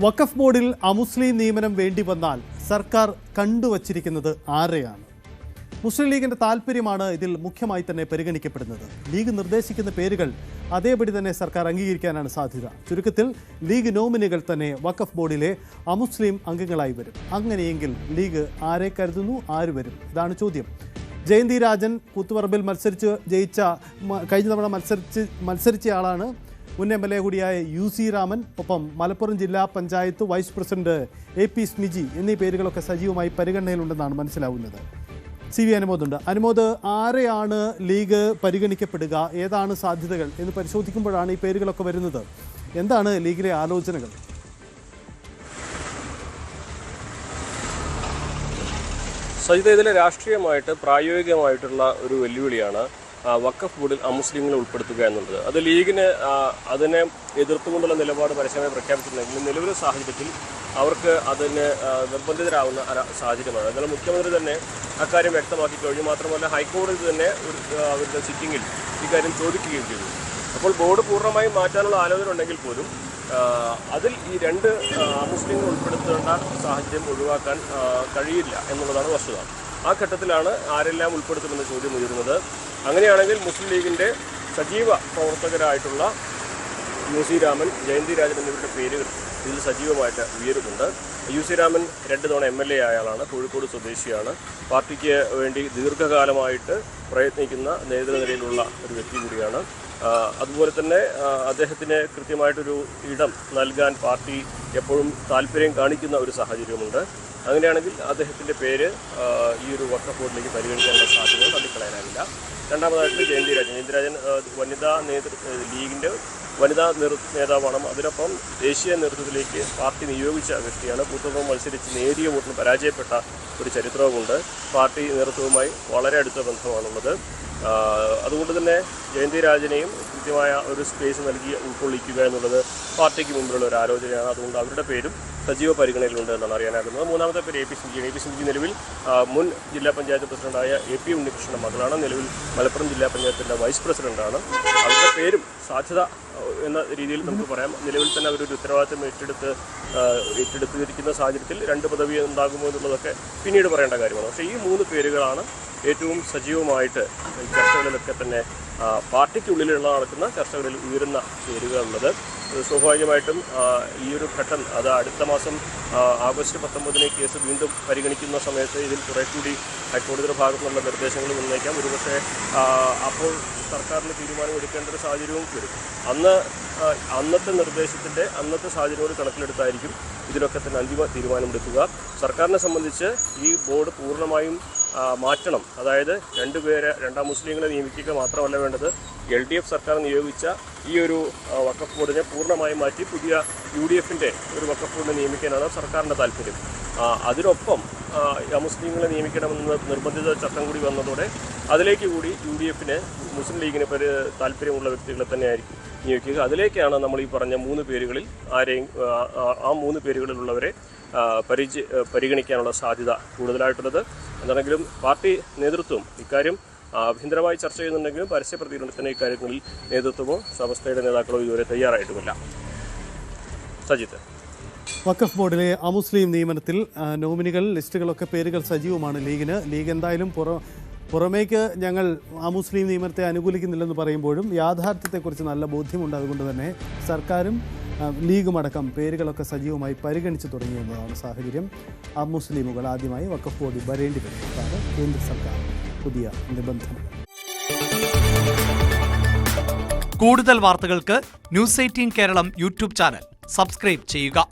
വഖഫ് ബോർഡിൽ അമുസ്ലിം നിയമനം വേണ്ടി വന്നാൽ സർക്കാർ കണ്ടുവച്ചിരിക്കുന്നത് ആരെയാണ്? മുസ്ലിം ലീഗിന്റെ താല്പര്യമാണ് ഇതിൽ മുഖ്യമായി തന്നെ പരിഗണിക്കപ്പെടുന്നത്. ലീഗ് നിർദ്ദേശിക്കുന്ന പേരുകൾ അതേപടി തന്നെ സർക്കാർ അംഗീകരിക്കാനാണ് സാധ്യത. ചുരുക്കത്തിൽ ലീഗ് നോമിനികൾ തന്നെ വഖഫ് ബോർഡിലെ അമുസ്ലിം അംഗങ്ങളായി വരും. അങ്ങനെയെങ്കിൽ ലീഗ് ആരെ കരുതുന്നു, ആര് വരും? ഇതാണ് ചോദ്യം. ജയന്തി രാജൻ കൂത്തുപറമ്പിൽ കഴിഞ്ഞ തവണ മത്സരിച്ചയാളാണ്. മുൻ MLA കൂടിയായ UC രാമൻ, ഒപ്പം മലപ്പുറം ജില്ലാ panchayat vice president AP Smiji എന്നീ പേരുകളൊക്കെ സജീവമായി പരിഗണനയിലുണ്ടെന്നാണ് മനസ്സിലാവുന്നത്. CV അനുമോദുണ്ട്. അനുമോദ്, ആരെയാണ് ലീഗ് പരിഗണിക്കപ്പെടുക, ഏതാണ് സാധ്യതകൾ എന്ന് പരിശോധിക്കുമ്പോഴാണ് ഈ പേരുകളൊക്കെ വരുന്നത്. എന്താണ് ലീഗിലെ ആലോചനകൾ? സജിത, ഇതിലെ രാഷ്ട്രീയമായിട്ട് പ്രായോഗികമായിട്ടുള്ള ഒരു വെല്ലുവിളിയാണ് വഖഫ് ബോർഡിൽ അമുസ്ലിങ്ങളെ ഉൾപ്പെടുത്തുക എന്നുള്ളത്. അത് ലീഗിന് അതിനെ എതിർത്തുകൊണ്ടുള്ള നിലപാട് പരസ്യമായി പ്രഖ്യാപിച്ചിട്ടുണ്ടെങ്കിലും നിലവിലെ സാഹചര്യത്തിൽ അവർക്ക് അതിന് നിർബന്ധിതരാകുന്ന സാഹചര്യമാണ്. എന്നാൽ മുഖ്യമന്ത്രി തന്നെ അക്കാര്യം വ്യക്തമാക്കി കഴിഞ്ഞു. മാത്രമല്ല ഹൈക്കോടതി തന്നെ അവരുടെ സിറ്റിങ്ങിൽ ഇക്കാര്യം ചോദിക്കുകയും ചെയ്തു. അപ്പോൾ ബോർഡ് പൂർണ്ണമായും മാറ്റാനുള്ള ആലോചന ഉണ്ടെങ്കിൽ പോലും അതിൽ ഈ രണ്ട് മുസ്ലിങ്ങൾ ഉൾപ്പെടുത്തേണ്ട സാഹചര്യം ഒഴിവാക്കാൻ കഴിയില്ല എന്നുള്ളതാണ് വസ്തുത. ആ ഘട്ടത്തിലാണ് ആരെല്ലാം ഉൾപ്പെടുത്തുമെന്ന ചോദ്യം ഉയരുന്നത്. അങ്ങനെയാണെങ്കിൽ മുസ്ലിം ലീഗിൻ്റെ സജീവ പ്രവർത്തകരായിട്ടുള്ള UC രാമൻ, ജയന്തി രാജൻ എന്നിവരുടെ പേരുകൾ ഇതിൽ സജീവമായിട്ട് ഉയരുന്നുണ്ട്. UC രാമൻ 2 തവണ MLA ആയ ആളാണ്, കോഴിക്കോട് സ്വദേശിയാണ്. പാർട്ടിക്ക് വേണ്ടി ദീർഘകാലമായിട്ട് പ്രയത്നിക്കുന്ന നേതൃനിരയിലുള്ള ഒരു വ്യക്തി കൂടിയാണ്. അതുപോലെ തന്നെ അദ്ദേഹത്തിന് കൃത്യമായിട്ടൊരു ഇടം നൽകാൻ പാർട്ടി എപ്പോഴും താല്പര്യം കാണിക്കുന്ന ഒരു സാഹചര്യമുണ്ട്. അങ്ങനെയാണെങ്കിൽ അദ്ദേഹത്തിൻ്റെ പേര് ഈ ഒരു വഖഫ് ബോർഡിലേക്ക് പരിഗണിക്കാനുള്ള സാധ്യത തള്ളിക്കളയാനാവില്ല. രണ്ടാമതായിട്ട് ജയന്തി രാജൻ ലീഗിൻ്റെ വനിതാ നേതാവാണ്. അതിനൊപ്പം ദേശീയ നേതൃത്വത്തിലേക്ക് പാർട്ടി നിയോഗിച്ച വ്യക്തിയാണ്. കൂത്തുപറമ്പ് മത്സരിച്ച് നേരിയ വോട്ടിന് പരാജയപ്പെട്ട ഒരു ചരിത്രവുമുണ്ട്. പാർട്ടി നേതൃത്വവുമായി വളരെ അടുത്ത ബന്ധമാണുള്ളത്. അതുകൊണ്ട് തന്നെ ജയന്തി രാജനെയും കൃത്യമായ ഒരു സ്പേസ് നൽകി ഉൾക്കൊള്ളിക്കുക എന്നുള്ളത് പാർട്ടിക്ക് മുമ്പിലുള്ള ഒരു ആലോചനയാണ്. അതുകൊണ്ട് അവരുടെ പേരും സജീവ പരിഗണനയിലുണ്ട് എന്നാണ് അറിയാനാകുന്നത്. മൂന്നാമത്തെ പേര് AP സ്മിജിയാണ്. AP സ്മിജി നിലവിൽ മുൻ ജില്ലാ പഞ്ചായത്ത് പ്രസിഡന്റായ AP ഉണ്ണികൃഷ്ണൻ്റെ മകളാണ്. നിലവിൽ മലപ്പുറം ജില്ലാ പഞ്ചായത്തിൻ്റെ വൈസ് പ്രസിഡന്റാണ്. അവരുടെ പേരും സാധ്യത എന്ന രീതിയിൽ നമുക്ക് പറയാം. നിലവിൽ തന്നെ അവരൊരു ഉത്തരവാദിത്തം ഏറ്റെടുത്തിരിക്കുന്ന സാഹചര്യത്തിൽ 2 പദവി ഉണ്ടാകുമോ എന്നുള്ളതൊക്കെ പിന്നീട് പറയേണ്ട കാര്യമാണ്. പക്ഷേ ഈ 3 പേരുകളാണ് ഏറ്റവും സജീവമായിട്ട് ചർച്ചകളിലൊക്കെ തന്നെ പാർട്ടിക്കുള്ളിലുള്ള നടക്കുന്ന ചർച്ചകളിൽ ഉയരുന്ന പേരുകളുള്ളത്. സ്വാഭാവികമായിട്ടും ഈ ഒരു ഘട്ടം അത് അടുത്ത മാസം ആഗസ്റ്റ് 19 കേസ് വീണ്ടും പരിഗണിക്കുന്ന സമയത്ത് ഇതിൽ കുറേ കൂടി ഹൈക്കോടതിയുടെ ഭാഗത്തു നിന്നുള്ള നിർദ്ദേശങ്ങൾ വന്നേക്കാം. ഒരുപക്ഷെ അപ്പോൾ സർക്കാരിന് തീരുമാനമെടുക്കേണ്ട ഒരു സാഹചര്യവും വരും. അന്നത്തെ നിർദ്ദേശത്തിൻ്റെ അന്നത്തെ സാഹചര്യങ്ങൾ കണക്കിലെടുത്തായിരിക്കും ഇതിലൊക്കെ തന്നെ അന്തിമ തീരുമാനമെടുക്കുക. സർക്കാരിനെ സംബന്ധിച്ച് ഈ ബോർഡ് പൂർണ്ണമായും മാറ്റണം. അതായത് രണ്ടാം മുസ്ലിങ്ങളെ നിയമിക്കുക മാത്രമല്ല വേണ്ടത്, LDF സർക്കാർ നിയോഗിച്ച ഈ ഒരു വഖഫ് ബോർഡിനെ പൂർണ്ണമായും മാറ്റി പുതിയ UDFൻ്റെ ഒരു വഖഫ് ബോർഡിനെ നിയമിക്കാനാണ് സർക്കാരിൻ്റെ താല്പര്യം. അതിനൊപ്പം മുസ്ലിങ്ങളെ നിയമിക്കണമെന്ന നിർബന്ധിത ചട്ടം കൂടി വന്നതോടെ അതിലേക്ക് കൂടി UDFന് മുസ്ലിം ലീഗിന് താല്പര്യമുള്ള വ്യക്തികളെ തന്നെയായിരിക്കും നിയോഗിക്കുക. അതിലേക്കാണ് നമ്മൾ ഈ പറഞ്ഞ 3 പേരുകളിൽ ആ 3 പേരുകളിലുള്ളവരെ പരിഗണിക്കാനുള്ള സാധ്യത കൂടുതലായിട്ടുള്ളത്. എന്താണെങ്കിലും പാർട്ടി നേതൃത്വം ഇക്കാര്യം ആഭ്യന്തരമായി ചർച്ച ചെയ്യുന്നുണ്ടെങ്കിലും പരസ്യ പ്രതികരണത്തിന് ഇക്കാര്യങ്ങളിൽ നേതൃത്വമോ സമസ്തയുടെ നേതാക്കളോ ഇതുവരെ തയ്യാറായിട്ടുമില്ല. സജിത്ത്, വഖഫ് ബോർഡിലെ അമുസ്ലിം നിയമനത്തിൽ നോമിനികൾ ലിസ്റ്റുകളൊക്കെ പേരുകൾ സജീവമാണ് ലീഗിന്. ലീഗ് എന്തായാലും പുറമേക്ക് ഞങ്ങൾ അമുസ്ലിം നിയമനത്തെ അനുകൂലിക്കുന്നില്ലെന്ന് പറയുമ്പോഴും യാഥാർത്ഥ്യത്തെക്കുറിച്ച് നല്ല ബോധ്യമുണ്ട്. അതുകൊണ്ട് തന്നെ സർക്കാരും ലീഗുമടക്കം പേരുകളൊക്കെ സജീവമായി പരിഗണിച്ചു തുടങ്ങിയെന്നതാണ് സാഹചര്യം. അമുസ്ലിമുകൾ ആദ്യമായി വഖഫ് ബോർഡിൽ വരേണ്ടി വരും. അതാണ് കേന്ദ്ര സർക്കാർ പുതിയ നിബന്ധനകൾ. കൂടുതൽ വാർത്തകൾക്ക് News 18 Keralam YouTube channel subscribe ചെയ്യുക.